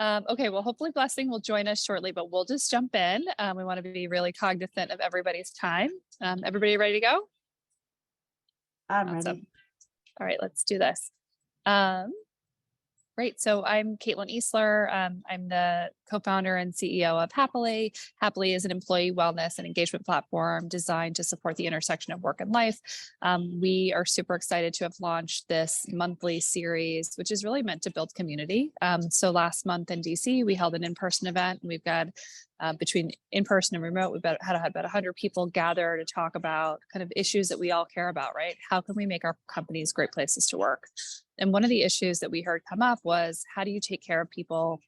Okay, well, hopefully Blessing will join us shortly, but we'll just jump in. We want to be really cognizant of everybody's time. Everybody ready to go? I'm Awesome. ready. All right, let's do this. Great. So I'm Caitlin Iseler. I'm the co-founder and CEO of Happily. Happily is an employee wellness and engagement platform designed to support the intersection of work and life. We are super excited to have launched this monthly series, which is really meant to build community. So last month in DC, we held an in-person event, and we've got between in-person and remote, we've had about 100 people gather to talk about kind of issues that we all care about, right? How can we make our companies great places to work? And one of the issues that we heard come up was, how do you take care of people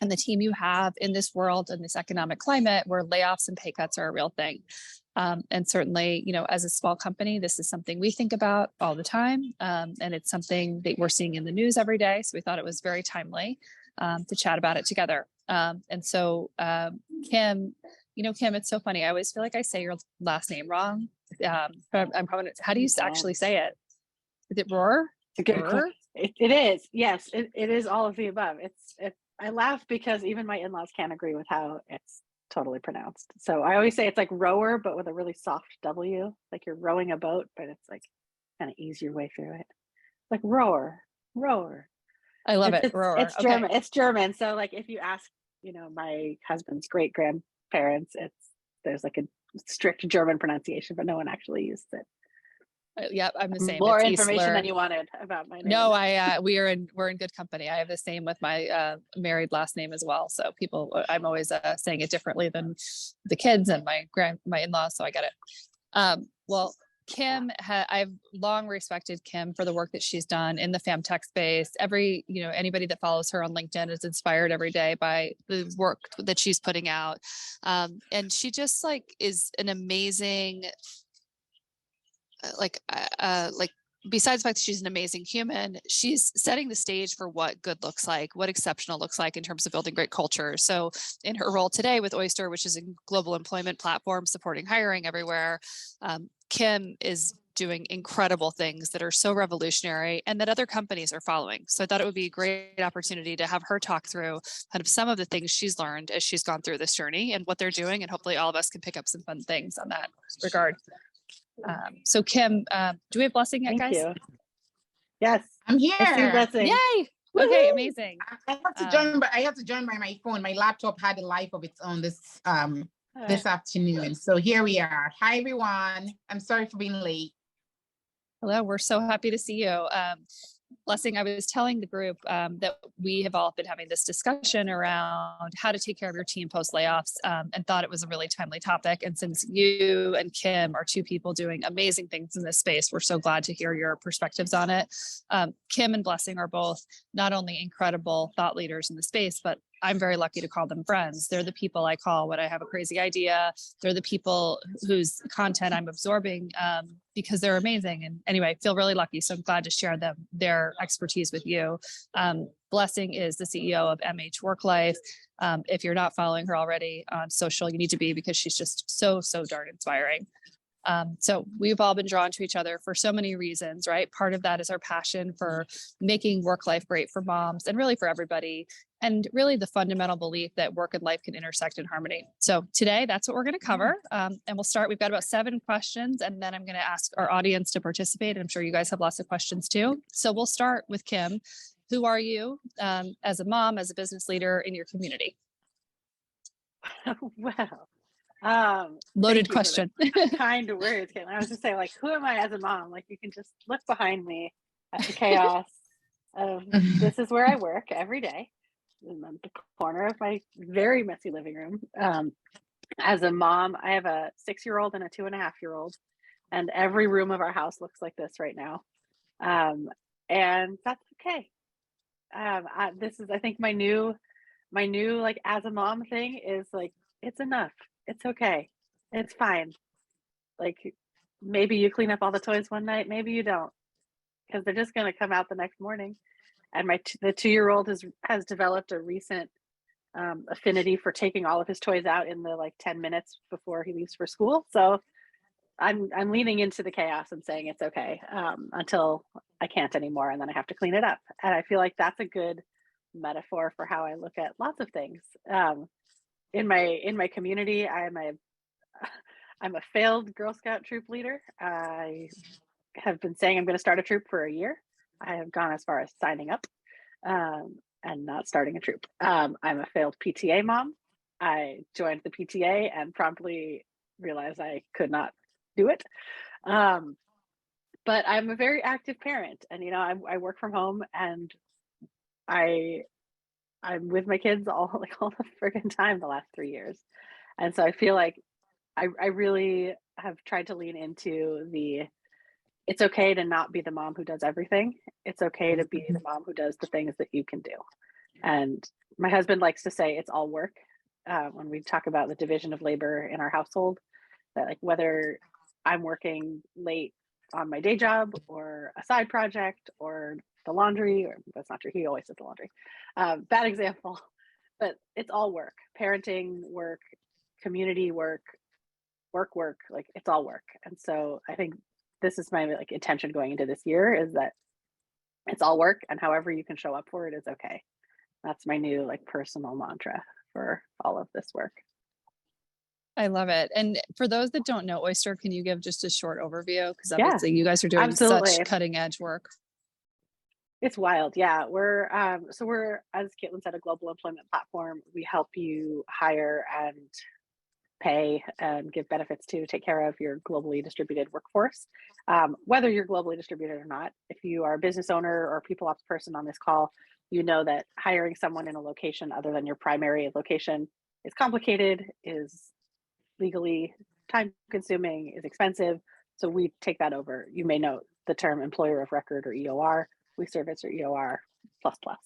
and the team you have in this world, in this economic climate where layoffs and pay cuts are a real thing? And certainly, as a small company, this is something we think about all the time. And it's something that we're seeing in the news every day. So we thought it was very timely to chat about it together. And so Kim, Kim, it's so funny. I always feel like I say your last name wrong. But I'm probably, how do you actually say it? Is it Rohrer? It's a good question. It is. Yes, it is all of the above. I laugh because even my in-laws can't agree with how it's totally pronounced. So I always say it's like rower, but with a really soft W, like you're rowing a boat, but it's like kind of ease your way through it. Like rower. I love it. Rower. It's okay. German. It's German. So like if you ask, my husband's great grandparents, there's like a strict German pronunciation, but no one actually used it. Yep, I'm the same. More information than you wanted about my name. No, we're in good company. I have the same with my married last name as well. So I'm always saying it differently than the kids and my in-laws. So I get it. Well, Kim, I've long respected Kim for the work that she's done in the femtech space. Anybody that follows her on LinkedIn is inspired every day by the work that she's putting out. And she just is an amazing, besides the fact that she's an amazing human, she's setting the stage for what good looks like, what exceptional looks like in terms of building great culture. So in her role today with Oyster, which is a global employment platform supporting hiring everywhere, Kim is doing incredible things that are so revolutionary and that other companies are following. So I thought it would be a great opportunity to have her talk through kind of some of the things she's learned as she's gone through this journey and what they're doing. And hopefully all of us can pick up some fun things on that regard. So Kim, do we have Blessing yet, guys? Thank you. Yes, I'm here. Blessing. Yay! Okay, amazing. I have to join by my phone. My laptop had a life of its own this afternoon. So here we are. Hi everyone. I'm sorry for being late. Hello, we're so happy to see you. Blessing, I was telling the group that we have all been having this discussion around how to take care of your team post layoffs and thought it was a really timely topic. And since you and Kim are two people doing amazing things in this space, we're so glad to hear your perspectives on it. Kim and Blessing are both not only incredible thought leaders in the space, but I'm very lucky to call them friends. They're the people I call when I have a crazy idea. They're the people whose content I'm absorbing because they're amazing. And anyway, I feel really lucky. So I'm glad to share their expertise with you. Blessing is the CEO of MH Worklife. If you're not following her already on social, you need to be, because she's just so darn inspiring. So we've all been drawn to each other for so many reasons, right? Part of that is our passion for making work life great for moms and really for everybody. And really the fundamental belief that work and life can intersect in harmony. So today, that's what we're going to cover. And we'll start, we've got about 7 questions, and then I'm going to ask our audience to participate. I'm sure you guys have lots of questions too. So we'll start with Kim. Who are you as a mom, as a business leader in your community? Wow. Loaded question. Kind words, Caitlin. I was just saying, who am I as a mom? You can just look behind me at the chaos of this is where I work every day, in the corner of my very messy living room. As a mom, I have a 6-year-old and a 2.5-year-old, and every room of our house looks like this right now. And that's okay. This is, I think, my new as a mom thing is it's enough. It's okay. It's fine. Maybe you clean up all the toys one night, maybe you don't, because they're just going to come out the next morning. And the 2-year-old has developed a recent affinity for taking all of his toys out in the 10 minutes before he leaves for school. So I'm leaning into the chaos and saying it's okay until I can't anymore, and then I have to clean it up. And I feel like that's a good metaphor for how I look at lots of things. In my community, I'm a failed Girl Scout troop leader. I have been saying I'm going to start a troop for a year. I have gone as far as signing up and not starting a troop. I'm a failed PTA mom. I joined the PTA and promptly realized I could not do it. But I'm a very active parent, and I work from home, and I'm with my kids all the friggin' time the last 3 years, and so I feel like I really have tried to lean into it's okay to not be the mom who does everything. It's okay to be the mom who does the things that you can do. And my husband likes to say it's all work when we talk about the division of labor in our household, that like whether I'm working late on my day job or a side project or the laundry, or that's not true, he always does the laundry. Bad example, but it's all work. Parenting work, community work, work, like it's all work. And so I think this is my intention going into this year, is that it's all work, and however you can show up for it is okay. That's my new personal mantra for all of this work. I love it. And for those that don't know Oyster, can you give just a short overview? Because obviously you guys are doing such cutting edge work. It's wild. Yeah. We're, as Caitlin said, a global employment platform. We help you hire and pay and give benefits to take care of your globally distributed workforce. Whether you're globally distributed or not, if you are a business owner or people ops person on this call, you know that hiring someone in a location other than your primary location is complicated, is legally time consuming, is expensive. So we take that over. You may know the term employer of record, or EOR. We service your EOR plus.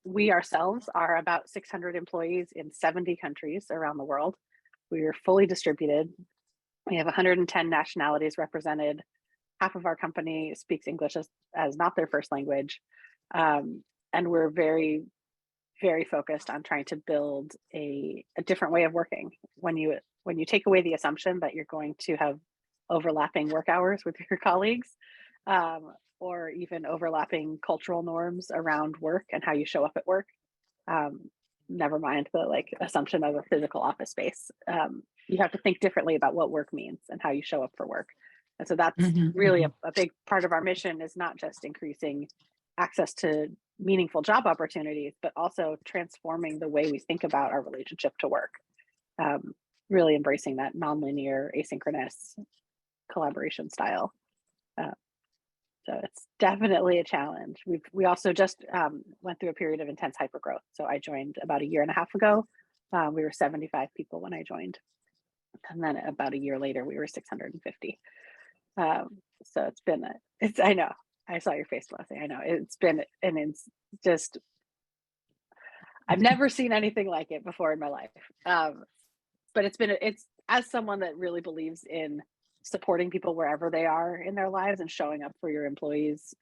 We ourselves are about 600 employees in 70 countries around the world. We are fully distributed. We have 110 nationalities represented. Half of our company speaks English as not their first language. And we're very, very focused on trying to build a different way of working. When you take away the assumption that you're going to have overlapping work hours with your colleagues, or even overlapping cultural norms around work and how you show up at work, never mind the assumption of a physical office space. You have to think differently about what work means and how you show up for work. And so that's really a big part of our mission, is not just increasing access to meaningful job opportunities, but also transforming the way we think about our relationship to work. Really embracing that nonlinear, asynchronous collaboration style. So it's definitely a challenge. We also just went through a period of intense hypergrowth. So I joined about a year and a half ago. We were 75 people when I joined. And then about a year later, we were 650. So I know, I saw your face, Leslie. I know it's just, I've never seen anything like it before in my life. But it's as someone that really believes in supporting people wherever they are in their lives and showing up for your employees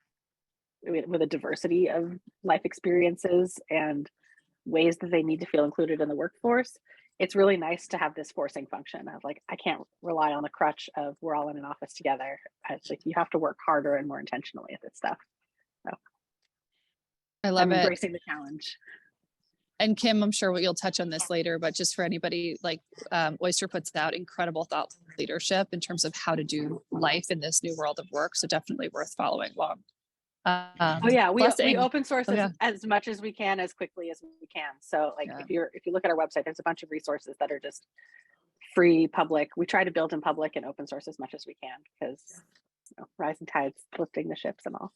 with a diversity of life experiences and ways that they need to feel included in the workforce. It's really nice to have this forcing function of I can't rely on the crutch of we're all in an office together. It's you have to work harder and more intentionally at this stuff. So I love it. Embracing the challenge. And Kim, I'm sure you'll touch on this later, but just for anybody, Oyster puts out incredible thought leadership in terms of how to do life in this new world of work. So definitely worth following along. We open source as much as we can, as quickly as we can. So if you look at our website, there's a bunch of resources that are just free, public. We try to build in public and open source as much as we can, because rising tides lifting the ships and all.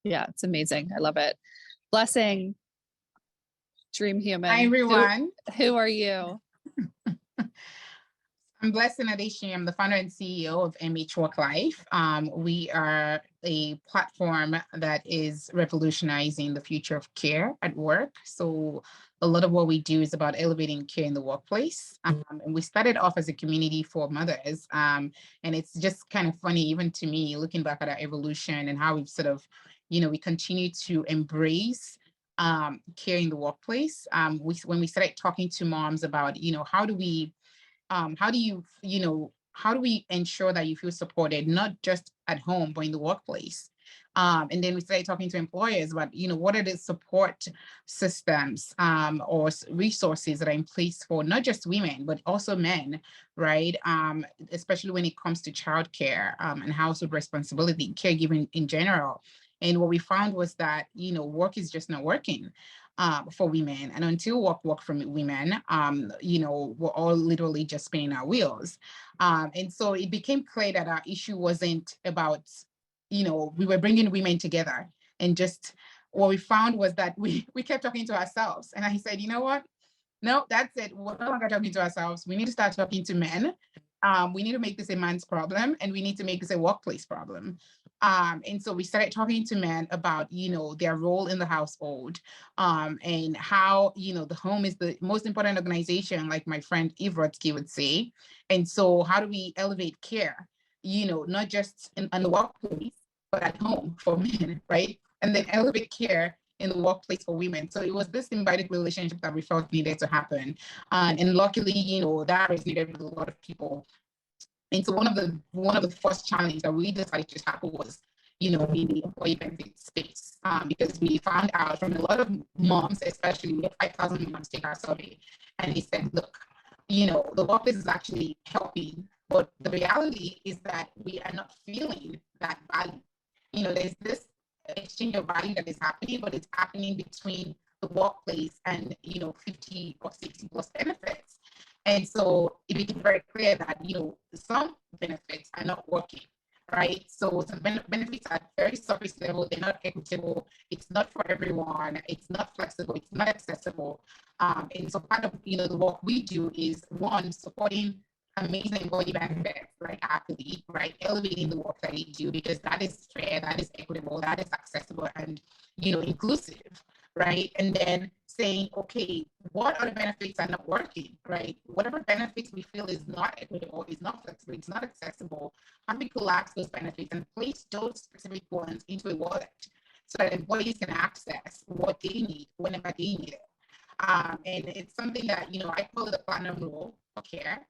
Yeah, it's amazing. I love it. Blessing. Dream human. Hi, everyone. Who are you? I'm Blessing Adesiyan. I'm the founder and CEO of MH Worklife. We are a platform that is revolutionizing the future of care at work. So a lot of what we do is about elevating care in the workplace. And we started off as a community for mothers. And it's just kind of funny, even to me, looking back at our evolution and how we've sort of, we continue to embrace care in the workplace. When we started talking to moms about, how do we ensure that you feel supported, not just at home, but in the workplace? And then we started talking to employers about, what are the support systems or resources that are in place for not just women, but also men, right? Especially when it comes to childcare and household responsibility, caregiving in general. And what we found was that, work is just not working for women. And until work for women, we're all literally just spinning our wheels. And so it became clear that our issue wasn't about, we were bringing women together, and just what we found was that we kept talking to ourselves. And I said, you know what? No, that's it. We're no longer talking to ourselves. We need to start talking to men. We need to make this a man's problem, and we need to make this a workplace problem. And so we started talking to men about, their role in the household, and how, the home is the most important organization, like my friend Eve Rotsky would say. And so how do we elevate care, not just in the workplace, but at home for men, right? And then elevate care in the workplace for women. So it was this symbiotic relationship that we felt needed to happen. And luckily, that resonated with a lot of people. And so one of the first challenges that we decided to tackle was, in the employee benefit space, because we found out from a lot of moms, especially we had 5,000 moms take our survey, and they said, look, the workplace is actually helping, but the reality is that we are not feeling that value. There's this exchange of value that is happening, but it's happening between the workplace and 50 or 60 plus benefits. And so it became very clear that some benefits are not working, right? So some benefits are very surface level, they're not equitable, it's not for everyone, it's not flexible, it's not accessible. And so part of the work we do is, one, supporting amazing employee benefits, like Athlete, right? Elevating the work that they do, because that is fair, that is equitable, that is accessible, and inclusive, right? And then saying, okay, what other benefits are not working, right? Whatever benefits we feel is not equitable, is not flexible, it's not accessible, how do we collapse those benefits and place those specific ones into a wallet so that employees can access what they need whenever they need it? And it's something that, I call it the platinum rule for care.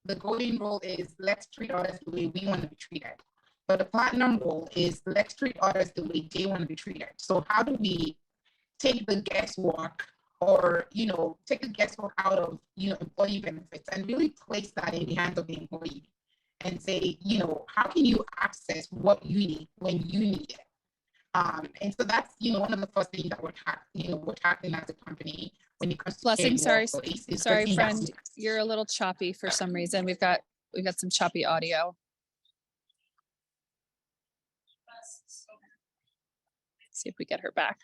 The golden rule is, let's treat others the way we want to be treated. But the platinum rule is, let's treat others the way they want to be treated. So how do we take the guesswork, or take the guesswork out of employee benefits, and really place that in the hands of the employee, and say, how can you access what you need when you need it? And so that's one of the first things that we're tackling as a company when it comes to Blessing, sorry, sorry, friend, you're a little choppy for some reason. We've got some choppy audio. Let's see if we get her back.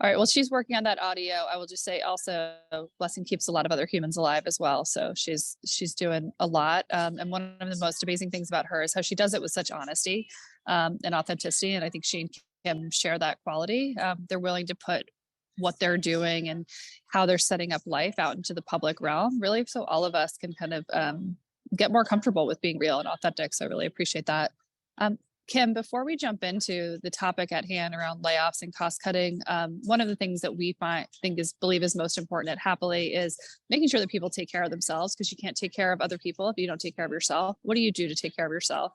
All right, well, she's working on that audio. I will just say also, Blessing keeps a lot of other humans alive as well. So she's doing a lot. And one of the most amazing things about her is how she does it with such honesty and authenticity. And I think she and Kim share that quality. They're willing to put what they're doing and how they're setting up life out into the public realm, really, so all of us can kind of get more comfortable with being real and authentic. So I really appreciate that. Kim, before we jump into the topic at hand around layoffs and cost cutting, one of the things that we believe is most important at Happily is making sure that people take care of themselves, because you can't take care of other people if you don't take care of yourself. What do you do to take care of yourself?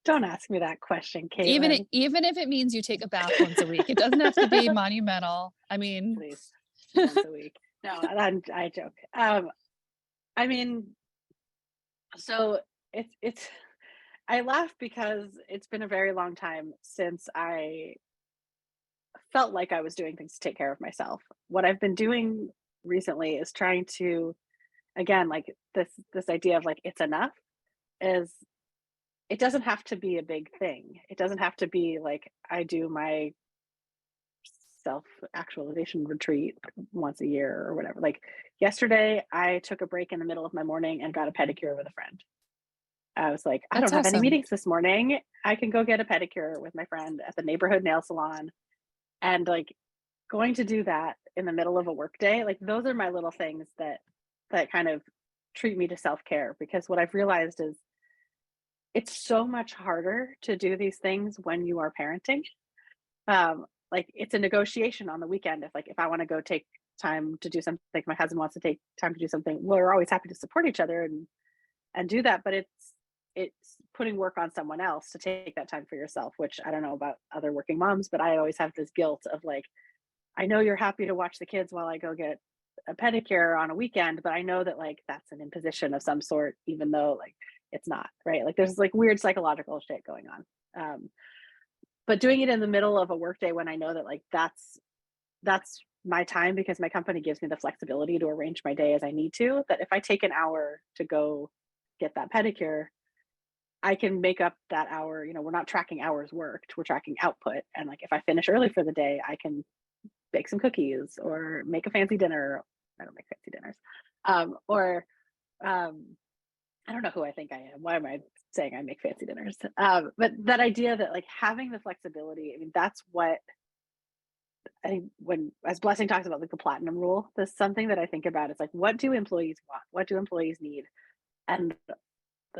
Don't ask me that question, Caitlin. Even if it means you take a bath once a week, it doesn't have to be monumental. I mean, please, once a week. No, I joke. I mean, so it's. I laugh because it's been a very long time since I felt like I was doing things to take care of myself. What I've been doing recently is trying to, again, like this idea of like, it's enough, is it doesn't have to be a big thing. It doesn't have to be like I do my self-actualization retreat once a year or whatever. Like yesterday, I took a break in the middle of my morning and got a pedicure with a friend. I was like, I don't have any meetings this morning. I can go get a pedicure with my friend at the neighborhood nail salon. And like going to do that in the middle of a work day, like those are my little things that kind of treat me to self-care, because what I've realized is it's so much harder to do these things when you are parenting. Like it's a negotiation on the weekend. If I want to go take time to do something, my husband wants to take time to do something, we're always happy to support each other and do that. But it's putting work on someone else to take that time for yourself, which I don't know about other working moms, but I always have this guilt of like, I know you're happy to watch the kids while I go get a pedicure on a weekend, but I know that like that's an imposition of some sort, even though like it's not, right? Like there's like weird psychological shit going on. But doing it in the middle of a workday when I know that like that's my time, because my company gives me the flexibility to arrange my day as I need to, that if I take an hour to go get that pedicure, I can make up that hour. You know, we're not tracking hours worked, we're tracking output. And like if I finish early for the day, I can bake some cookies or make a fancy dinner. I don't make fancy dinners. Or I don't know who I think I am. Why am I saying I make fancy dinners? But that idea that like having the flexibility, I mean, that's what I think when, as Blessing talks about like the platinum rule, there's something that I think about. It's like, what do employees want? What do employees need? And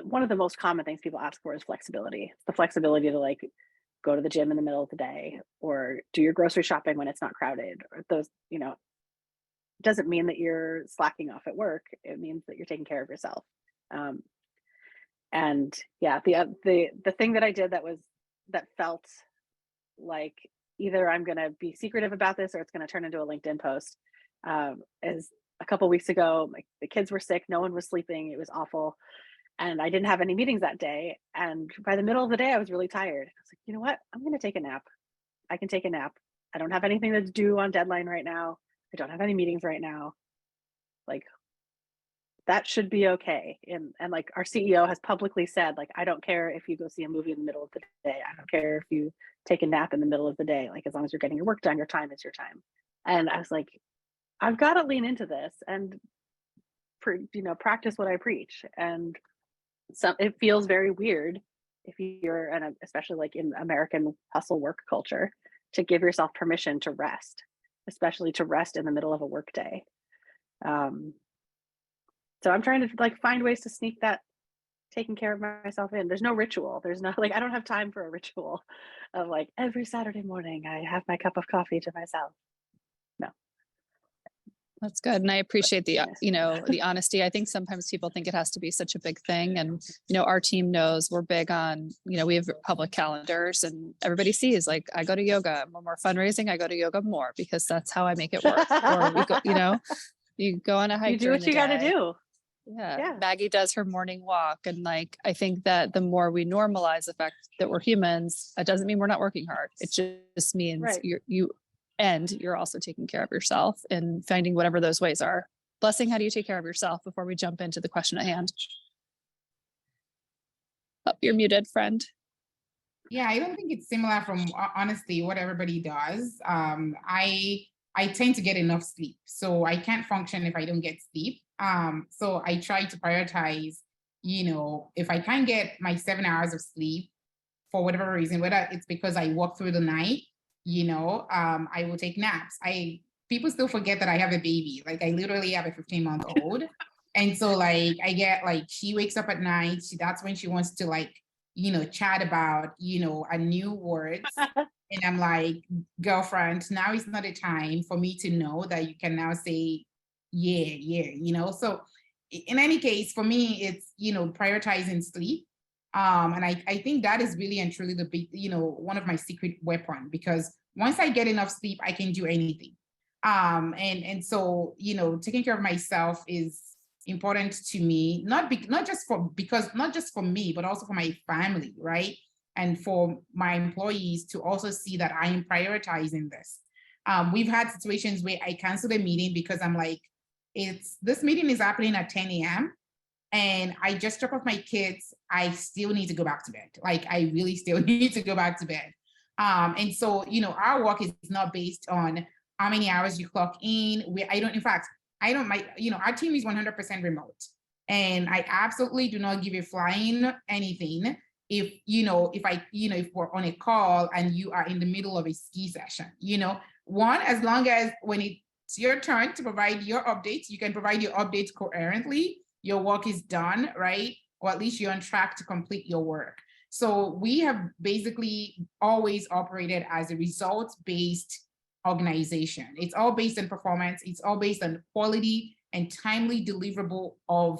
one of the most common things people ask for is flexibility. It's the flexibility to like go to the gym in the middle of the day or do your grocery shopping when it's not crowded, or those, you know, doesn't mean that you're slacking off at work. It means that you're taking care of yourself. And yeah, the thing that I did that felt like either I'm going to be secretive about this or it's going to turn into a LinkedIn post, is a couple of weeks ago, the kids were sick, no one was sleeping, it was awful. And I didn't have any meetings that day. And by the middle of the day, I was really tired. I was like, you know what? I'm going to take a nap. I can take a nap. I don't have anything that's due on deadline right now. I don't have any meetings right now. Like, that should be okay. And like our CEO has publicly said, like, I don't care if you go see a movie in the middle of the day. I don't care if you take a nap in the middle of the day. Like, as long as you're getting your work done, your time is your time. And I was like, I've got to lean into this and, practice what I preach. And so it feels very weird if you're especially like in American hustle work culture, to give yourself permission to rest, especially to rest in the middle of a work day. So I'm trying to like find ways to sneak that taking care of myself in. There's no ritual. There's not like, I don't have time for a ritual of like every Saturday morning I have my cup of coffee to myself. No. That's good. And I appreciate the, the honesty. I think sometimes people think it has to be such a big thing. And, our team knows we're big on, we have public calendars and everybody sees like, I go to yoga. When we're fundraising, I go to yoga more because that's how I make it work. Or we go, you go on a hike. You do what you got to do. Yeah. Maggie does her morning walk. And like, I think that the more we normalize the fact that we're humans, it doesn't mean we're not working hard. It just means you're also taking care of yourself and finding whatever those ways are. Blessing, how do you take care of yourself before we jump into the question at hand? Oh, you're muted, friend. Yeah, I don't think it's similar from honestly what everybody does. I tend to get enough sleep, so I can't function if I don't get sleep. So I try to prioritize, if I can't get my 7 hours of sleep for whatever reason, whether it's because I walk through the night, I will take naps. People still forget that I have a baby. Like I literally have a 15-month-old. And so like, I get like, she wakes up at night. That's when she wants to like, chat about, a new words. And I'm like, girlfriend, now is not a time for me to know that you can now say, yeah. So in any case, for me, it's, prioritizing sleep. And I think that is really and truly the big, one of my secret weapon, because once I get enough sleep, I can do anything. And so, taking care of myself is important to me, not just for me, but also for my family, right? And for my employees to also see that I am prioritizing this. We've had situations where I cancel a meeting because I'm like, this meeting is happening at 10 a.m. and I just drop off my kids. I still need to go back to bed. Like I really still need to go back to bed. And so, our work is not based on how many hours you clock in. Our team is 100% remote. And I absolutely do not give a flying anything if we're on a call and you are in the middle of a ski session, as long as when it's your turn to provide your updates, you can provide your updates coherently, your work is done, right? Or at least you're on track to complete your work. So we have basically always operated as a results-based organization. It's all based on performance. It's all based on quality and timely deliverable of,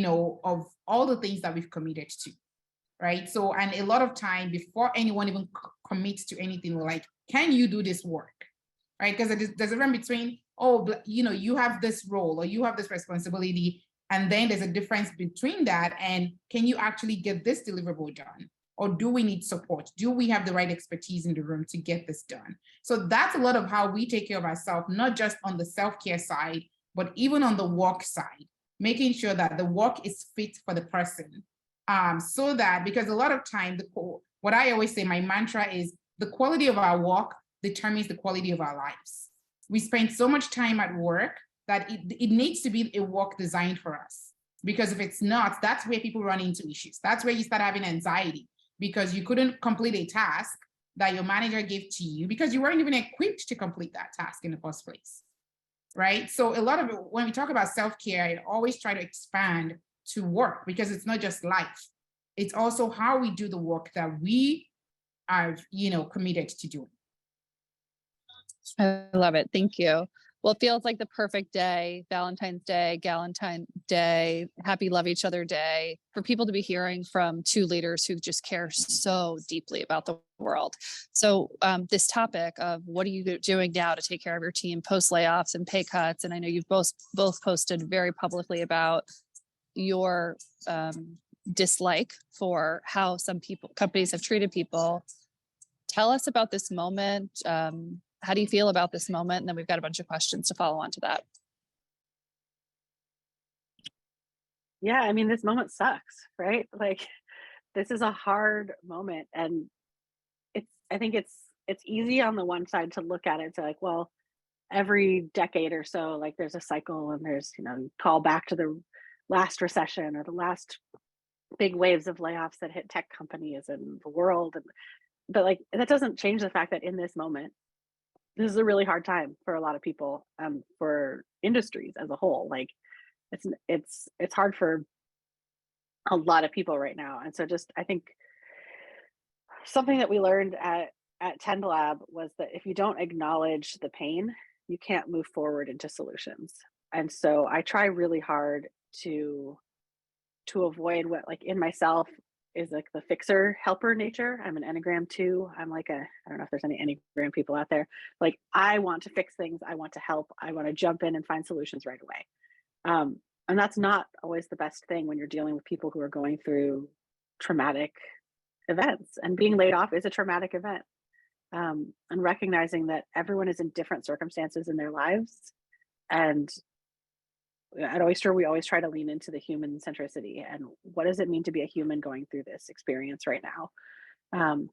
of all the things that we've committed to, right? So, and a lot of time before anyone even commits to anything, we're like, can you do this work, right? Because there's a difference between, you have this role or you have this responsibility, and then there's a difference between that and can you actually get this deliverable done? Or do we need support? Do we have the right expertise in the room to get this done? So that's a lot of how we take care of ourselves, not just on the self-care side, but even on the work side, making sure that the work is fit for the person. So that, because a lot of time, what I always say, my mantra is the quality of our work determines the quality of our lives. We spend so much time at work that it needs to be a work designed for us. Because if it's not, that's where people run into issues. That's where you start having anxiety because you couldn't complete a task that your manager gave to you because you weren't even equipped to complete that task in the first place, right? So a lot of it, when we talk about self-care, I always try to expand to work because it's not just life. It's also how we do the work that we are, committed to doing. I love it. Thank you. Well, it feels like the perfect day, Valentine's Day, Galentine's Day, Happy Love Each Other Day, for people to be hearing from two leaders who just care so deeply about the world. So this topic of what are you doing now to take care of your team post layoffs and pay cuts, and I know you've both posted very publicly about your dislike for how some companies have treated people. Tell us about this moment. How do you feel about this moment? And then we've got a bunch of questions to follow on to that. Yeah, I mean, this moment sucks, right? Like, this is a hard moment, and I think it's easy on the one side to look at it to like, well, every decade or so, like there's a cycle, and there's call back to the last recession or the last big waves of layoffs that hit tech companies and the world, but like that doesn't change the fact that in this moment, this is a really hard time for a lot of people, for industries as a whole. Like it's hard for a lot of people right now. And so just, I think something that we learned at Tend Lab was that if you don't acknowledge the pain, you can't move forward into solutions. And so I try really hard to avoid what, like, in myself is like the fixer helper nature. I'm an Enneagram 2. I'm like I don't know if there's any Enneagram people out there. Like, I want to fix things. I want to help. I want to jump in and find solutions right away. And that's not always the best thing when you're dealing with people who are going through traumatic events, and being laid off is a traumatic event. And recognizing that everyone is in different circumstances in their lives. And at Oyster, we always try to lean into the human centricity and what does it mean to be a human going through this experience right now.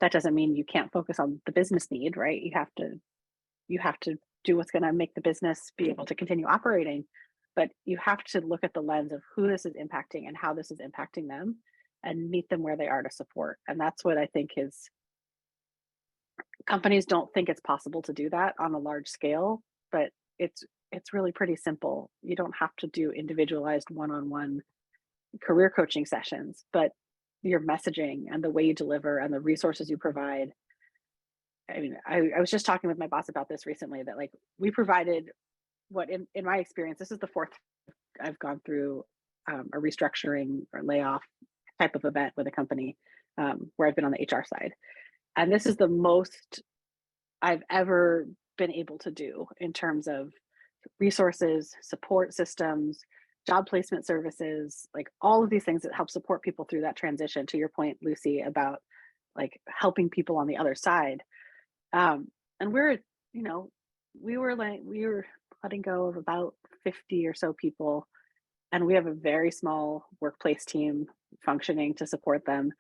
That doesn't mean you can't focus on the business need, right? You have to do what's going to make the business be able to continue operating, but you have to look at the lens of who this is impacting and how this is impacting them, and meet them where they are to support. And that's what I think is, companies don't think it's possible to do that on a large scale, but it's really pretty simple. You don't have to do individualized one-on-one career coaching sessions, but your messaging and the way you deliver and the resources you provide. I mean, I was just talking with my boss about this recently, that like we provided what in my experience, this is the fourth I've gone through a restructuring or layoff type of event with a company where I've been on the HR side. And this is the most I've ever been able to do in terms of resources, support systems, job placement services, like all of these things that help support people through that transition. To your point, Lucy, about like helping people on the other side. And we were letting go of about 50 or so people, and we have a very small workplace team functioning to support them.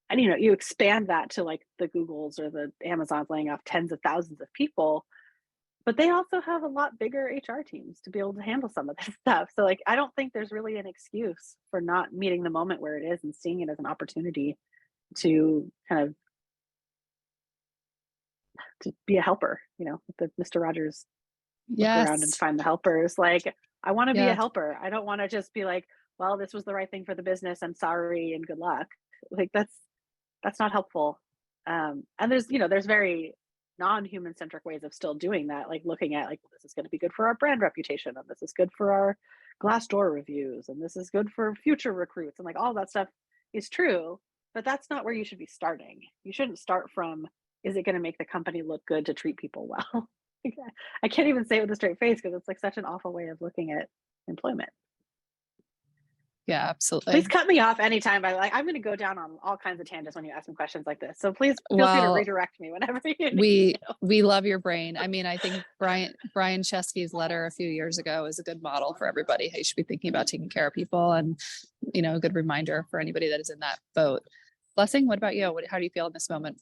And you expand that to like the Googles or the Amazons laying off tens of thousands of people, but they also have a lot bigger HR teams to be able to handle some of this stuff. So like, I don't think there's really an excuse for not meeting the moment where it is and seeing it as an opportunity to kind of to be a helper, the Mr. Rogers look around and find the helpers. Like, I want to be a helper. I don't want to just be like, well, this was the right thing for the business. I'm sorry and good luck. Like that's not helpful. And there's very non-human centric ways of still doing that, like looking at like, this is going to be good for our brand reputation, and this is good for our Glassdoor reviews, and this is good for future recruits, and like all that stuff is true, but that's not where you should be starting. You shouldn't start from, is it going to make the company look good to treat people well? I can't even say it with a straight face because it's like such an awful way of looking at employment. Yeah, absolutely. Please cut me off anytime. I'm going to go down on all kinds of tangents when you ask me questions like this. So please feel free to redirect me whenever you need to. We love your brain. I mean, I think Brian Chesky's letter a few years ago is a good model for everybody. How you should be thinking about taking care of people, and a good reminder for anybody that is in that boat. Blessing, what about you? How do you feel in this moment?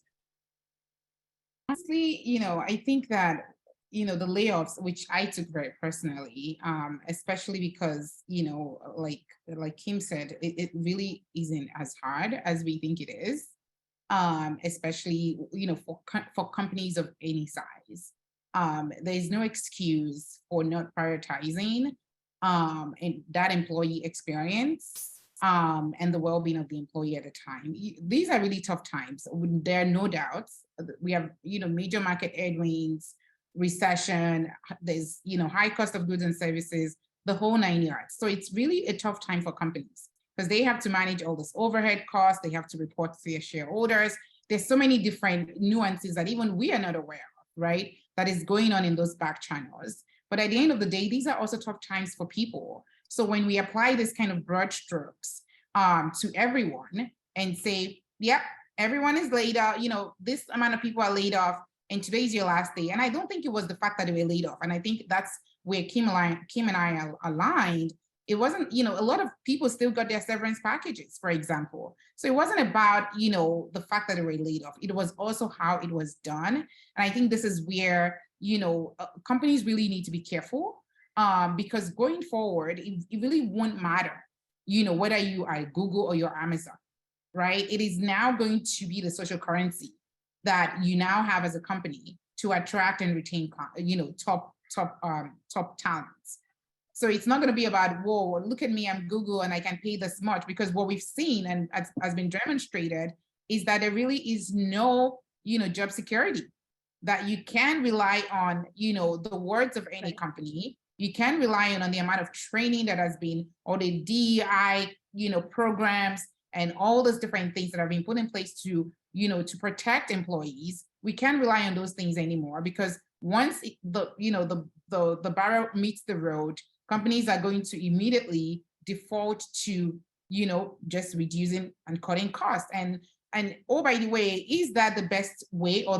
Honestly, I think that the layoffs, which I took very personally, especially because, like Kim said, it really isn't as hard as we think it is, especially, for companies of any size. There's no excuse for not prioritizing and that employee experience and the well-being of the employee at a time. These are really tough times. There are no doubts. We have, major market headwinds, recession, there's high cost of goods and services, the whole 9 yards. So it's really a tough time for companies because they have to manage all this overhead costs, they have to report to their shareholders. There's so many different nuances that even we are not aware of, right? That is going on in those back channels. But at the end of the day, these are also tough times for people. So when we apply this kind of broad strokes to everyone and say, yep, everyone is laid off, this amount of people are laid off, and today's your last day. And I don't think it was the fact that they were laid off. And I think that's where Kim and I are aligned. It wasn't, a lot of people still got their severance packages, for example. So it wasn't about, the fact that they were laid off. It was also how it was done. And I think this is where, companies really need to be careful because going forward, it really won't matter, whether you are Google or you're Amazon, right? It is now going to be the social currency that you now have as a company to attract and retain, top talents. So it's not going to be about, whoa, look at me, I'm Google and I can pay this much, because what we've seen and has been demonstrated is that there really is no, job security, that you can rely on, the words of any company. You can rely on the amount of training that has been, or the DEI, programs and all those different things that have been put in place to, to protect employees. We can't rely on those things anymore because once the barrel meets the road, companies are going to immediately default to, just reducing and cutting costs. And oh, by the way, is that the best way, or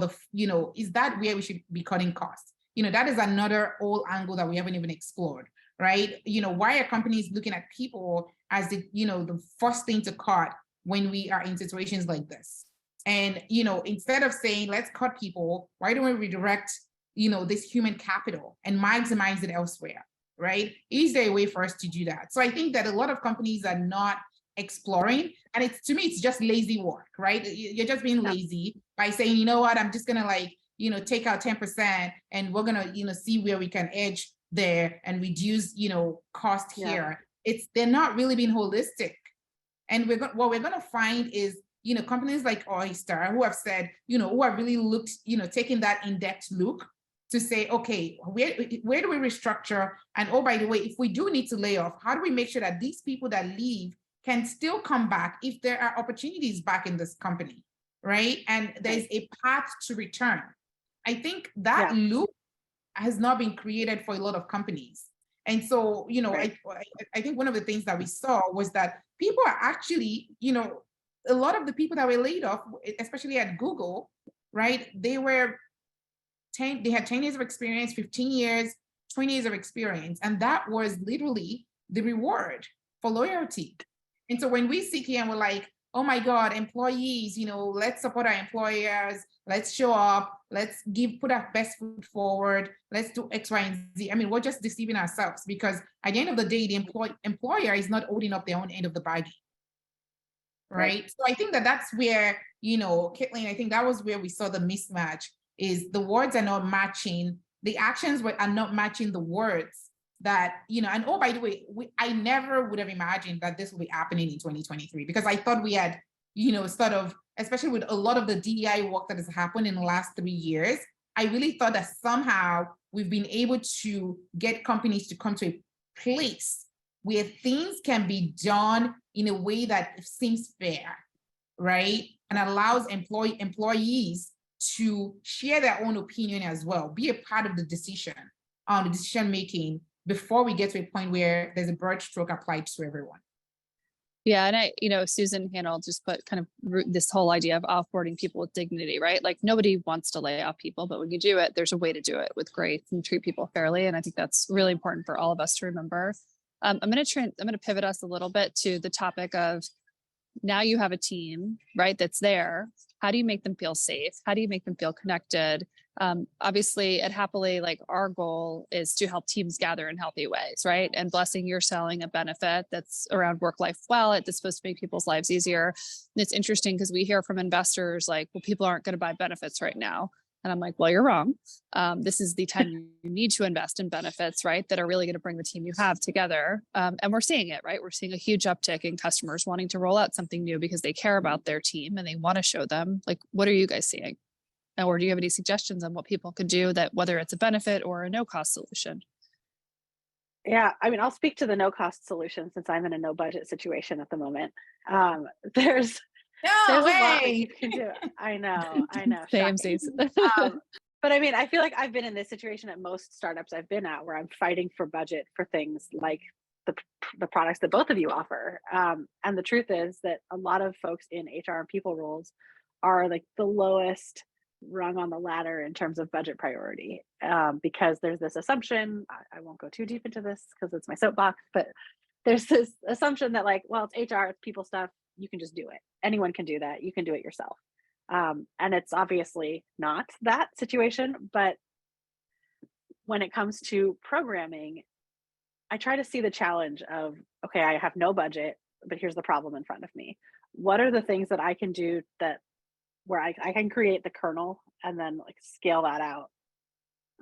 is that where we should be cutting costs? That is another whole angle that we haven't even explored, right? Why are companies looking at people as the first thing to cut when we are in situations like this? And, instead of saying, let's cut people, why don't we redirect, this human capital and maximize it elsewhere, right? Is there a way for us to do that? So I think that a lot of companies are not exploring, and to me, it's just lazy work, right? You're just being lazy by saying, you know what, I'm just gonna take out 10% and we're gonna, see where we can edge there and reduce, cost here. They're not really being holistic. And what we're gonna find is, companies like Oyster who have said, who have really looked, taking that in-depth look to say, okay, where do we restructure? And oh, by the way, if we do need to lay off, how do we make sure that these people that leave can still come back if there are opportunities back in this company, right? And there's a path to return. I think that loop has not been created for a lot of companies. And so, I think one of the things that we saw was that people are actually, a lot of the people that were laid off, especially at Google, right? They had 10 years of experience, 15 years, 20 years of experience. And that was literally the reward for loyalty. And so when we sit here and we're like, oh my God, employees, let's support our employers, let's show up, let's put our best foot forward, let's do X, Y, and Z. I mean, we're just deceiving ourselves because at the end of the day, the employer is not holding up their own end of the bargain. Right? So I think that's where, Caitlin, I think that was where we saw the mismatch, is the words are not matching, the actions are not matching the words that, and oh, by the way, I never would have imagined that this would be happening in 2023, because I thought we had, sort of, especially with a lot of the DEI work that has happened in the last 3 years, I really thought that somehow we've been able to get companies to come to a place where things can be done in a way that seems fair, right? And allows employees to share their own opinion as well, be a part of the decision making before we get to a point where there's a broad stroke applied to everyone. Yeah. And Susan Hannell just put kind of this whole idea of offboarding people with dignity, right? Like nobody wants to lay off people, but when you do it, there's a way to do it with grace and treat people fairly. And I think that's really important for all of us to remember. I'm going to pivot us a little bit to the topic of, now you have a team, right, that's there. How do you make them feel safe? How do you make them feel connected? Obviously at Happily, like our goal is to help teams gather in healthy ways, right? And Blessing, you're selling a benefit that's around work-life well, it's supposed to make people's lives easier. And it's interesting because we hear from investors like, well, people aren't going to buy benefits right now. And I'm like, well, you're wrong. This is the time you need to invest in benefits, right? That are really going to bring the team you have together. And we're seeing it, right? We're seeing a huge uptick in customers wanting to roll out something new because they care about their team and they want to show them. Like, what are you guys seeing? Or do you have any suggestions on what people could do, that whether it's a benefit or a no-cost solution? Yeah, I mean, I'll speak to the no-cost solution since I'm in a no-budget situation at the moment. There's a lot that you can do. I know. Same. But I mean, I feel like I've been in this situation at most startups I've been at, where I'm fighting for budget for things like the products that both of you offer. And the truth is that a lot of folks in HR and people roles are like the lowest rung on the ladder in terms of budget priority, because there's this assumption, I won't go too deep into this because it's my soapbox, but there's this assumption that like, well, it's HR, it's people stuff, you can just do it. Anyone can do that. You can do it yourself. And it's obviously not that situation, but when it comes to programming, I try to see the challenge of, okay, I have no budget, but here's the problem in front of me. What are the things that I can do where I can create the kernel and then like scale that out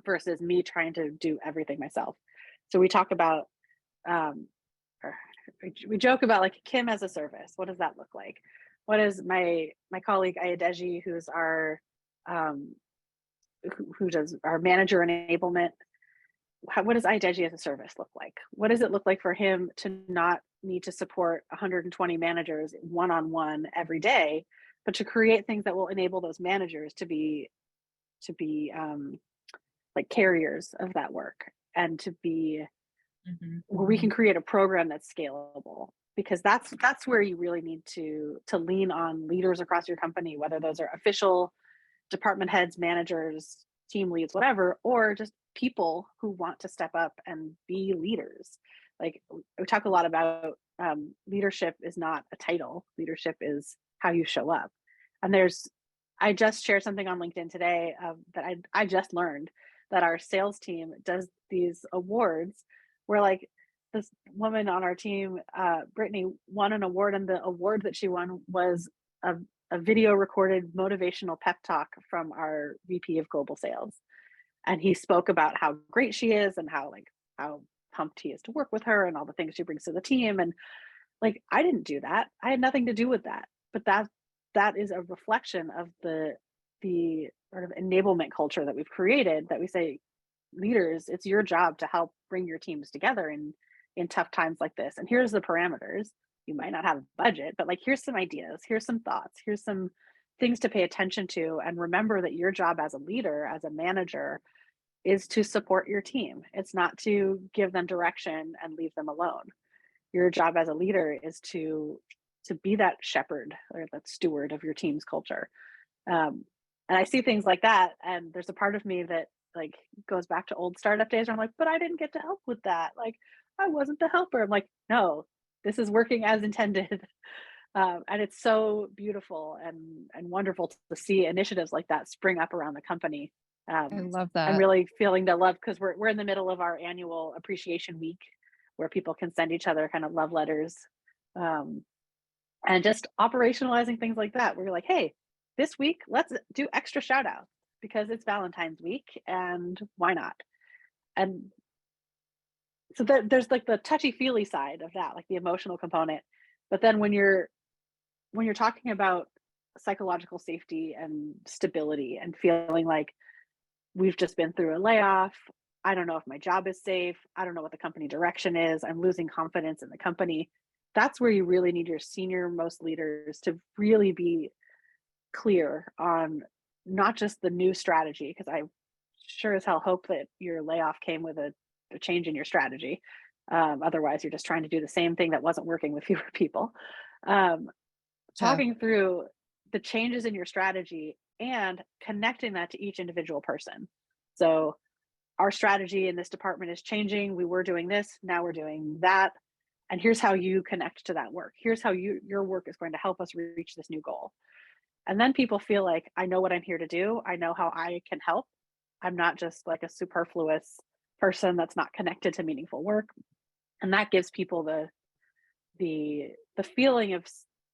versus me trying to do everything myself. So we talk about, we joke about like Kim as a service. What does that look like? What is my colleague Adesiyan, who's our who does our manager enablement? What does Adesiyan as a service look like? What does it look like for him to not need to support 120 managers one-on-one every day, but to create things that will enable those managers to be like carriers of that work, and to be where we can create a program that's scalable, because that's where you really need to lean on leaders across your company, whether those are official department heads, managers, team leads, whatever, or just people who want to step up and be leaders. Like we talk a lot about leadership is not a title. Leadership is how you show up. And I just shared something on LinkedIn today that I just learned that our sales team does these awards where like this woman on our team, Brittany, won an award, and the award that she won was a video recorded motivational pep talk from our VP of global sales. And he spoke about how great she is and how pumped he is to work with her and all the things she brings to the team. And like, I didn't do that. I had nothing to do with that. But that is a reflection of the sort of enablement culture that we've created, that we say, leaders, it's your job to help bring your teams together in tough times like this. And here's the parameters. You might not have a budget, but like, here's some ideas, here's some thoughts, here's some things to pay attention to. And remember that your job as a leader, as a manager, is to support your team. It's not to give them direction and leave them alone. Your job as a leader is to be that shepherd or that steward of your team's culture. And I see things like that, and there's a part of me that like goes back to old startup days where I'm like, but I didn't get to help with that. Like, I wasn't the helper. I'm like, no, this is working as intended. And it's so beautiful and wonderful to see initiatives like that spring up around the company. I love that. I'm really feeling the love, because we're in the middle of our annual appreciation week where people can send each other kind of love letters, and just operationalizing things like that. We're like, hey, this week, let's do extra shout outs because it's Valentine's week, and why not? And so there's like the touchy-feely side of that, like the emotional component. But then when you're talking about psychological safety and stability and feeling like we've just been through a layoff, I don't know if my job is safe. I don't know what the company direction is. I'm losing confidence in the company. That's where you really need your senior most leaders to really be clear on not just the new strategy, because I sure as hell hope that your layoff came with a change in your strategy. Otherwise, you're just trying to do the same thing that wasn't working with fewer people. Talking through the changes in your strategy and connecting that to each individual person. So our strategy in this department is changing. We were doing this, now we're doing that. And here's how you connect to that work. Here's how your work is going to help us reach this new goal. And then people feel like, I know what I'm here to do. I know how I can help. I'm not just like a superfluous person that's not connected to meaningful work. And that gives people the feeling of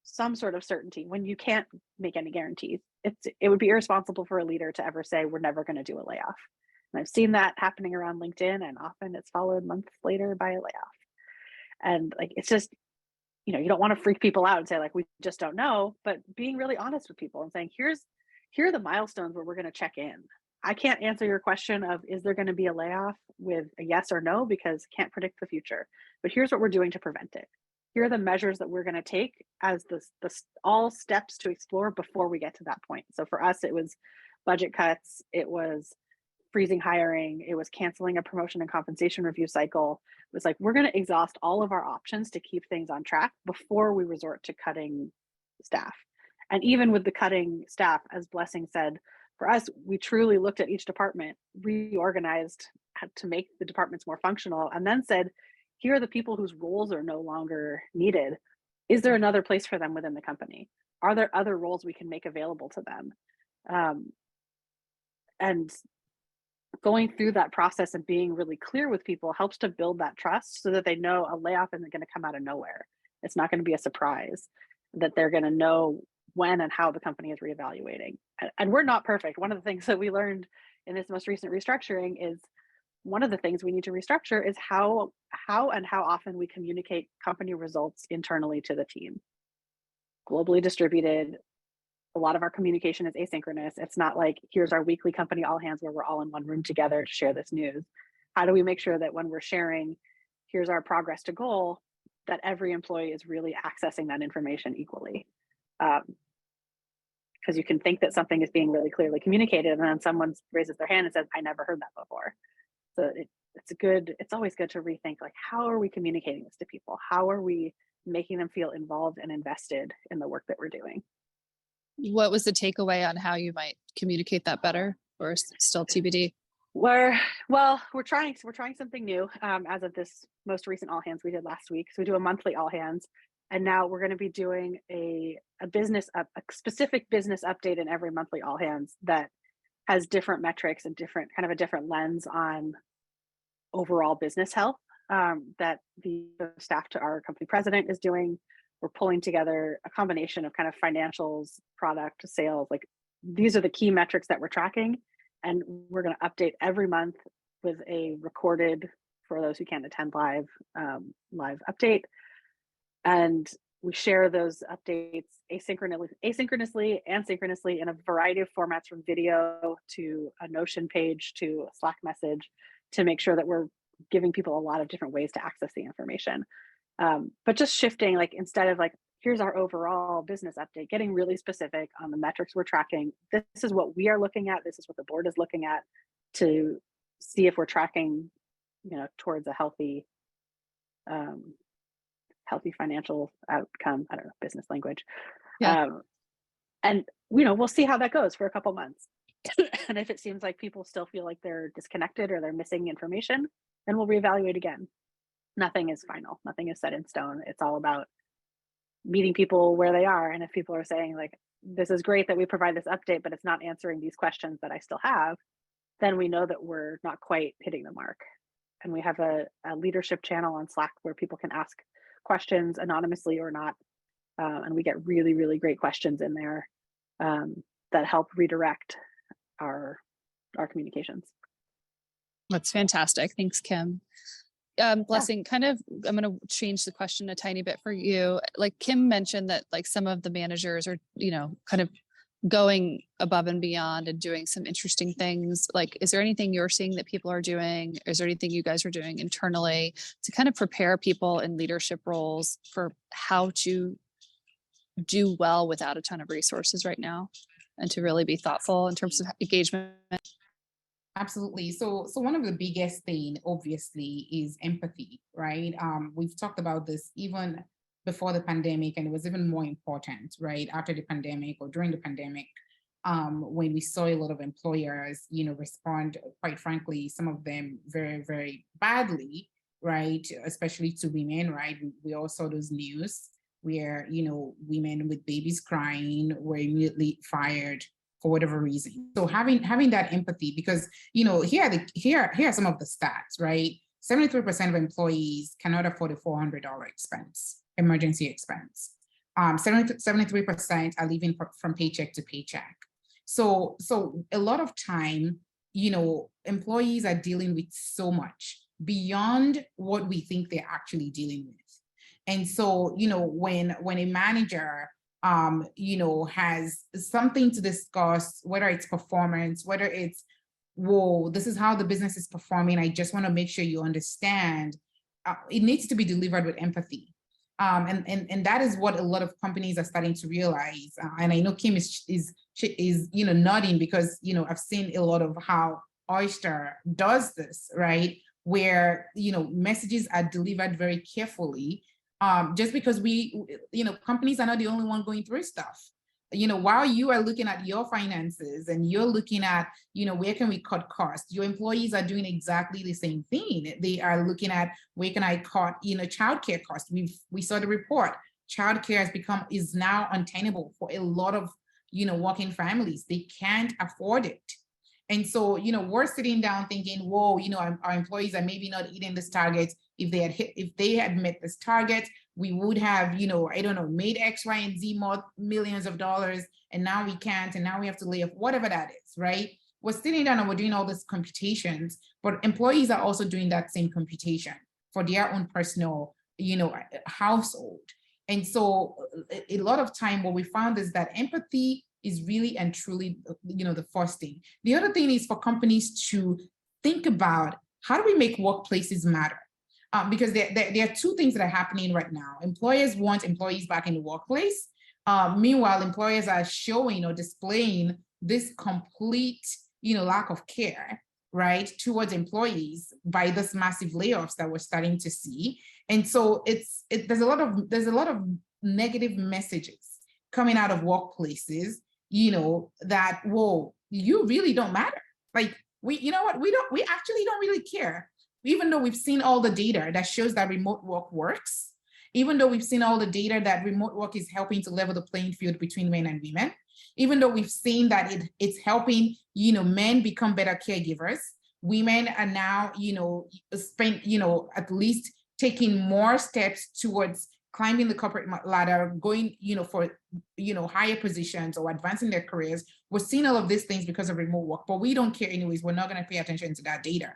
some sort of certainty when you can't make any guarantees. It would be irresponsible for a leader to ever say, we're never going to do a layoff. And I've seen that happening around LinkedIn, and often it's followed months later by a layoff. And like, it's just, you don't want to freak people out and say like, we just don't know, but being really honest with people and saying, here are the milestones where we're going to check in. I can't answer your question of, is there going to be a layoff with a yes or no, because I can't predict the future, but here's what we're doing to prevent it. Here are the measures that we're going to take as the all steps to explore before we get to that point. So for us, it was budget cuts. It was freezing hiring. It was canceling a promotion and compensation review cycle. It was like, we're going to exhaust all of our options to keep things on track before we resort to cutting staff. And even with the cutting staff, as Blessing said, for us, we truly looked at each department, reorganized to make the departments more functional, and then said, here are the people whose roles are no longer needed. Is there another place for them within the company? Are there other roles we can make available to them? And going through that process and being really clear with people helps to build that trust so that they know a layoff isn't going to come out of nowhere. It's not going to be a surprise, that they're going to know when and how the company is reevaluating. And we're not perfect. One of the things that we learned in this most recent restructuring is one of the things we need to restructure is how and how often we communicate company results internally to the team. Globally distributed, a lot of our communication is asynchronous. It's not like, here's our weekly company all hands where we're all in one room together to share this news. How do we make sure that when we're sharing, here's our progress to goal, that every employee is really accessing that information equally? Because you can think that something is being really clearly communicated, and then someone raises their hand and says, I never heard that before. So it's always good to rethink, like, how are we communicating this to people? How are we making them feel involved and invested in the work that we're doing? What was the takeaway on how you might communicate that better, or still TBD? We're trying something new. As of this most recent all hands we did last week. So we do a monthly all hands, and now we're going to be doing a specific business update in every monthly all hands that has different metrics and a different lens on overall business health, that the staff to our company president is doing. We're pulling together a combination of kind of financials, product, sales. Like, these are the key metrics that we're tracking, and we're going to update every month with a recorded, for those who can't attend live update. And we share those updates asynchronously and synchronously in a variety of formats, from video to a Notion page to a Slack message, to make sure that we're giving people a lot of different ways to access the information. But just shifting, like, instead of like, here's our overall business update, getting really specific on the metrics we're tracking. This is what we are looking at. This is what the board is looking at, to see if we're tracking, towards a healthy financial outcome. I don't know, business language. Yeah. And we'll see how that goes for a couple months. And if it seems like people still feel like they're disconnected or they're missing information, then we'll reevaluate again. Nothing is final. Nothing is set in stone. It's all about meeting people where they are. And if people are saying like, this is great that we provide this update, but it's not answering these questions that I still have, then we know that we're not quite hitting the mark. And we have a leadership channel on Slack where people can ask questions anonymously or not. And we get really, really great questions in there that help redirect our communications. That's fantastic. Thanks, Kim. Blessing, I'm going to change the question a tiny bit for you. Like, Kim mentioned that like some of the managers are, kind of going above and beyond and doing some interesting things. Like, is there anything you're seeing that people are doing? Is there anything you guys are doing internally to kind of prepare people in leadership roles for how to do well without a ton of resources right now, and to really be thoughtful in terms of engagement? Absolutely. So one of the biggest thing, obviously, is empathy, right? We've talked about this even before the pandemic, and it was even more important, right, after the pandemic or during the pandemic, when we saw a lot of employers, respond, quite frankly, some of them very, very badly, right, especially to women, right? We all saw those news where, women with babies crying were immediately fired for whatever reason. So having that empathy, because here are some of the stats, right? 73% of employees cannot afford a $400 emergency expense. 73% are living from paycheck to paycheck. So a lot of time, employees are dealing with so much beyond what we think they're actually dealing with. And so, when a manager has something to discuss, whether it's performance, whether it's, whoa, this is how the business is performing, I just want to make sure you understand, it needs to be delivered with empathy. And that is what a lot of companies are starting to realize. And I know Kim is nodding, because, I've seen a lot of how Oyster does this, right? Where, messages are delivered very carefully. Just because companies are not the only one going through stuff. While you are looking at your finances and you're looking at, where can we cut costs, your employees are doing exactly the same thing. They are looking at, where can I cut, childcare costs. We saw the report. Childcare is now untenable for a lot of, working families. They can't afford it. And so, we're sitting down thinking, whoa, our employees are maybe not hitting this target. If they had met this target, we would have, made X, Y, and Z more millions of dollars, and now we can't, and now we have to lay off, whatever that is, right? We're sitting down and we're doing all these computations, but employees are also doing that same computation for their own personal, household. And so a lot of time what we found is that empathy is really and truly, the first thing. The other thing is for companies to think about, how do we make workplaces matter? Because there are two things that are happening right now. Employers want employees back in the workplace. Meanwhile, employers are showing or displaying this complete, lack of care, right, towards employees by this massive layoffs that we're starting to see. And so there's a lot of negative messages coming out of workplaces, that, whoa, you really don't matter. Like, we actually don't really care. Even though we've seen all the data that shows that remote work works, even though we've seen all the data that remote work is helping to level the playing field between men and women, even though we've seen that it's helping, men become better caregivers, women are now, at least taking more steps towards climbing the corporate ladder, going, for, higher positions or advancing their careers. We're seeing all of these things because of remote work, but we don't care anyways. We're not going to pay attention to that data.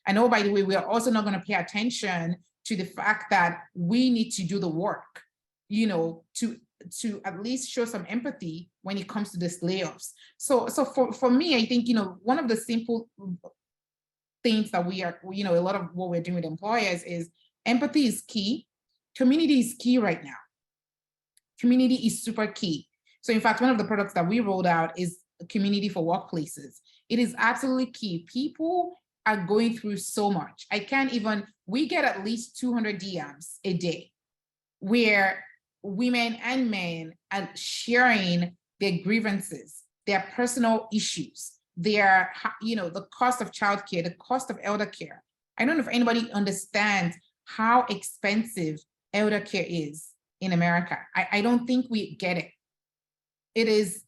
And oh, by the way, we are also not going to pay attention to the fact that we need to do the work, to at least show some empathy when it comes to this layoffs. So for me, I think, one of the simple things that we are, a lot of what we're doing with employers is empathy is key. Community is key right now. Community is super key. So in fact, one of the products that we rolled out is a community for workplaces. It is absolutely key. People are going through so much. We get at least 200 DMs a day where women and men are sharing their grievances, their personal issues, their, the cost of childcare, the cost of elder care. I don't know if anybody understands how expensive elder care is in America. I don't think we get it. It is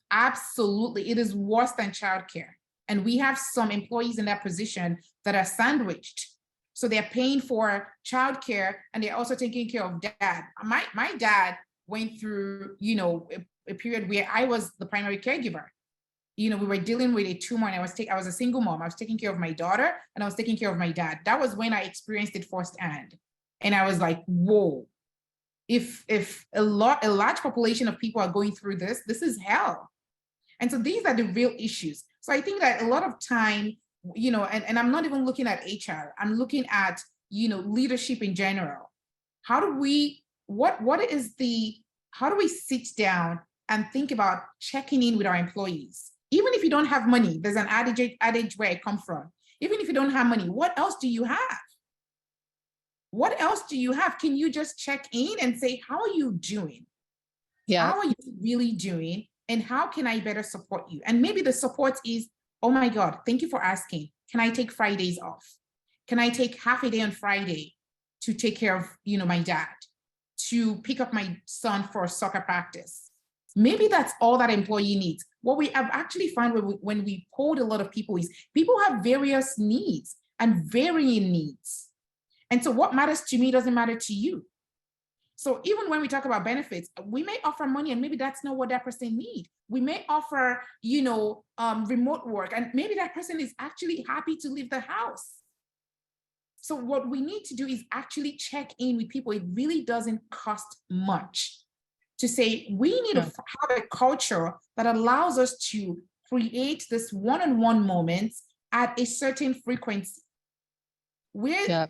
worse than childcare. And we have some employees in that position that are sandwiched. So they're paying for childcare and they're also taking care of dad. My dad went through, a period where I was the primary caregiver. We were dealing with a tumor, and I was a single mom. I was taking care of my daughter and I was taking care of my dad. That was when I experienced it firsthand. And I was like, whoa, if a large population of people are going through this is hell. And so these are the real issues. So I think that a lot of time, and I'm not even looking at HR, I'm looking at, leadership in general. How do we sit down and think about checking in with our employees? Even if you don't have money, there's an adage where I come from. Even if you don't have money, what else do you have? What else do you have? Can you just check in and say, how are you doing? Yeah. How are you really doing? And how can I better support you? And maybe the support is, oh my God, thank you for asking. Can I take Fridays off? Can I take half a day on Friday to take care of, my dad, to pick up my son for soccer practice? Maybe that's all that employee needs. What we have actually found when we polled a lot of people is people have various needs and varying needs. And so what matters to me doesn't matter to you. So even when we talk about benefits, we may offer money and maybe that's not what that person needs. We may offer, remote work, and maybe that person is actually happy to leave the house. So what we need to do is actually check in with people. It really doesn't cost much to say, we need to have a culture that allows us to create this one-on-one moments at a certain frequency where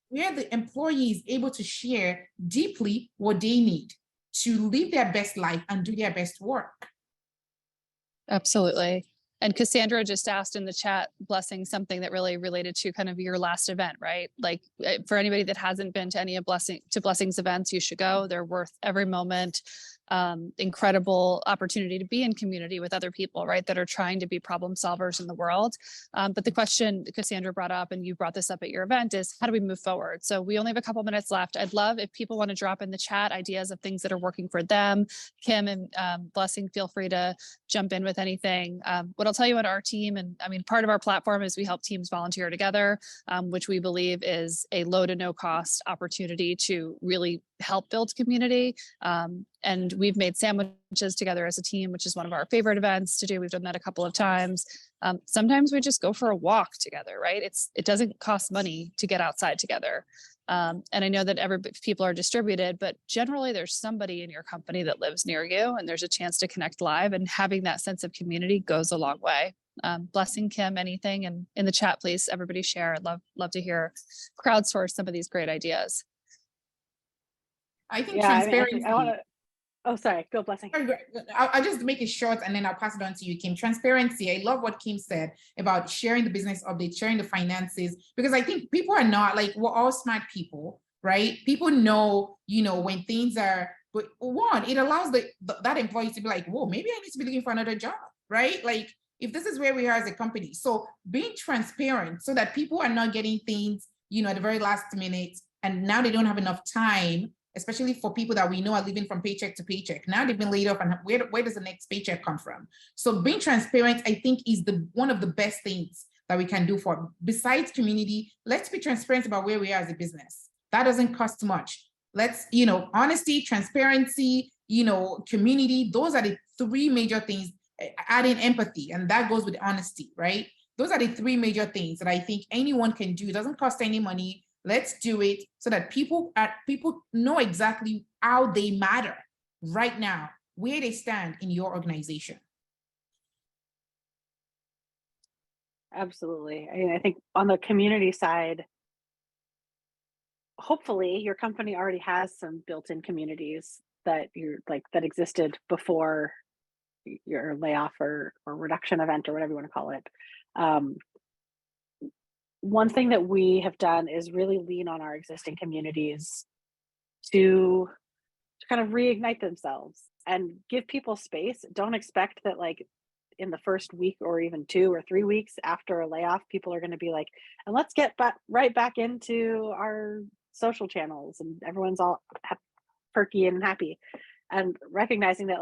the employee is able to share deeply what they need to live their best life and do their best work. Absolutely. And Cassandra just asked in the chat, Blessing, something that really related to kind of your last event, right? Like for anybody that hasn't been to any of Blessing's events, you should go. They're worth every moment. Incredible opportunity to be in community with other people, right, that are trying to be problem solvers in the world. But the question Cassandra brought up, and you brought this up at your event, is how do we move forward? So we only have a couple minutes left. I'd love if people want to drop in the chat ideas of things that are working for them. Kim and Blessing, feel free to jump in with anything. What I'll tell you on our team, and I mean, part of our platform is we help teams volunteer together, which we believe is a low to no cost opportunity to really help build community. And we've made sandwiches together as a team, which is one of our favorite events to do. We've done that a couple of times. Sometimes we just go for a walk together, right? It doesn't cost money to get outside together. And I know that people are distributed, but generally there's somebody in your company that lives near you and there's a chance to connect live, and having that sense of community goes a long way. Blessing, Kim, anything? And in the chat, please, everybody share. I'd love to hear crowdsource some of these great ideas. I think transparency. I want to. Oh, sorry. Go, Blessing. I'll just make it short and then I'll pass it on to you, Kim. Transparency. I love what Kim said about sharing the business updates, sharing the finances, because I think people are not like, we're all smart people, right? People know, when things are, but one, it allows that employee to be like, whoa, maybe I need to be looking for another job, right? Like if this is where we are as a company. So being transparent so that people are not getting things, at the very last minute, and now they don't have enough time, especially for people that we know are living from paycheck to paycheck. Now they've been laid off, and where does the next paycheck come from? So being transparent, I think, is one of the best things that we can do for, besides community. Let's be transparent about where we are as a business. That doesn't cost much. Let's, honesty, transparency, community. Those are the three major things. Adding empathy, and that goes with honesty, right? Those are the three major things that I think anyone can do. It doesn't cost any money. Let's do it so that people know exactly how they matter right now, where they stand in your organization. Absolutely. I think on the community side, hopefully your company already has some built-in communities that that existed before your layoff or reduction event or whatever you want to call it. One thing that we have done is really lean on our existing communities to kind of reignite themselves and give people space. Don't expect that in the first week or even 2 or 3 weeks after a layoff, people are going to be like, and let's get right back into our social channels and everyone's all perky and happy. And recognizing that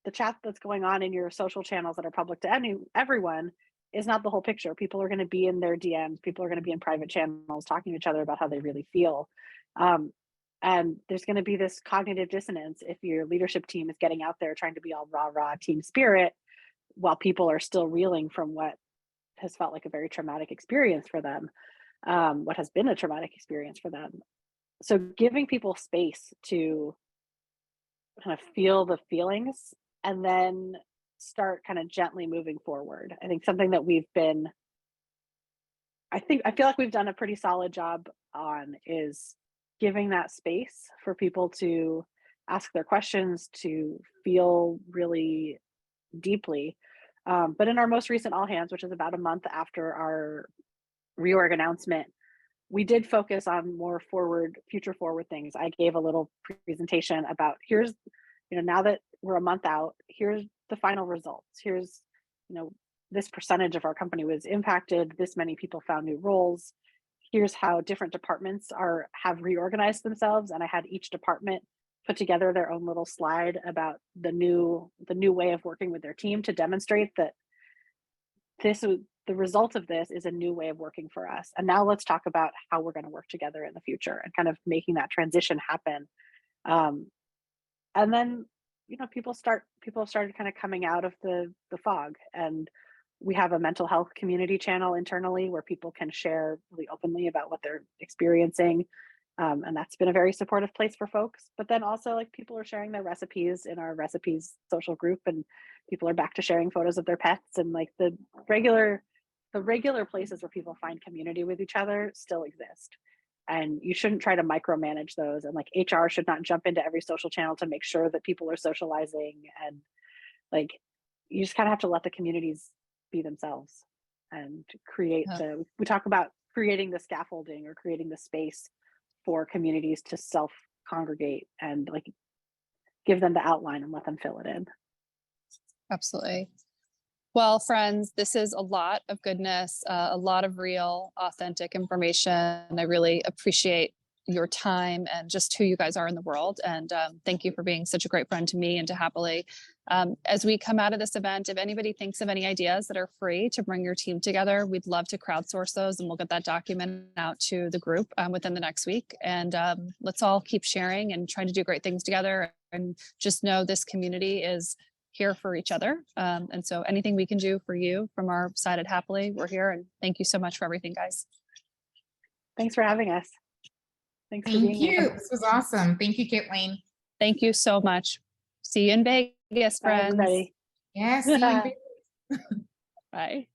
the chat that's going on in your social channels that are public to everyone is not the whole picture. People are going to be in their DMs. People are going to be in private channels talking to each other about how they really feel. And there's going to be this cognitive dissonance if your leadership team is getting out there trying to be all rah team spirit while people are still reeling from what has felt like a very traumatic experience for them, what has been a traumatic experience for them. So giving people space to kind of feel the feelings and then start kind of gently moving forward. I think something that I feel like we've done a pretty solid job on is giving that space for people to ask their questions, to feel really deeply. But in our most recent all hands, which is about a month after our reorg announcement, we did focus on more future forward things. I gave a little presentation about here's, now that we're a month out, here's the final results. Here's, this percentage of our company was impacted. This many people found new roles. Here's how different departments have reorganized themselves. And I had each department put together their own little slide about the new way of working with their team to demonstrate that the result of this is a new way of working for us. And now let's talk about how we're going to work together in the future and kind of making that transition happen. And then, people started kind of coming out of the fog, and we have a mental health community channel internally where people can share really openly about what they're experiencing. And that's been a very supportive place for folks. But then also, like, people are sharing their recipes in our recipes social group, and people are back to sharing photos of their pets, and like the regular places where people find community with each other still exist. And you shouldn't try to micromanage those. And like HR should not jump into every social channel to make sure that people are socializing. And like, you just kind of have to let the communities be themselves and create we talk about creating the scaffolding or creating the space for communities to self-congregate and like give them the outline and let them fill it in. Absolutely. Well, friends, this is a lot of goodness, a lot of real, authentic information. I really appreciate your time and just who you guys are in the world. And thank you for being such a great friend to me and to Happily. As we come out of this event, if anybody thinks of any ideas that are free to bring your team together, we'd love to crowdsource those, and we'll get that document out to the group within the next week. And let's all keep sharing and trying to do great things together. And just know this community is here for each other. And so anything we can do for you from our side at Happily, we're here. And thank you so much for everything, guys. Thanks for having us. Thanks for Thank being here. you. This was awesome. Thank you, Caitlin. Thank you so much. See you in Vegas, friends. Bye, everybody. Yes. See you in Vegas. Bye.